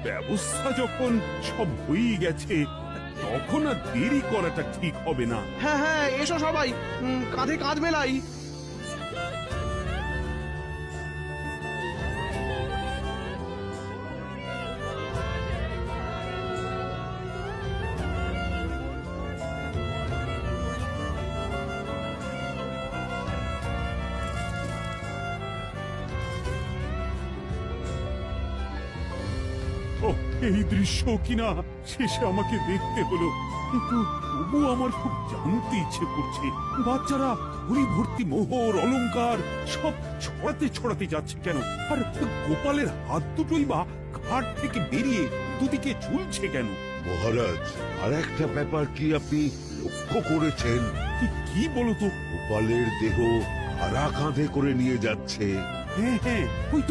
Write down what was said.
ব্যবস্থা যখন সব হয়ে গেছে, তখন আর দেরি করাটা ঠিক হবে না। হ্যাঁ হ্যাঁ, এসো সবাই, কাঁধে কাঁধ মেলাই। ও, এই দৃশ্য কিনা শেষে আমাকে দেখতে হলো, কিন্তু তবু আমার খুব জানতে ইচ্ছে করছে, বাচ্চারা ভুঁড়ি ভর্তি মোহর অলংকার সব ছড়াতে ছড়াতে যাচ্ছে কেন? আর গোপালের হাত দুটোই বা ঘাট থেকে বেরিয়ে দুদিকে ঝুলছে কেন? মহারাজ, আর একটা ব্যাপার কি আপনি লক্ষ্য করেছেন? কি বলতো? গোপালের দেহ কারা কাঁধে করে নিয়ে যাচ্ছে। হ্যাঁ হ্যাঁ, ওই তো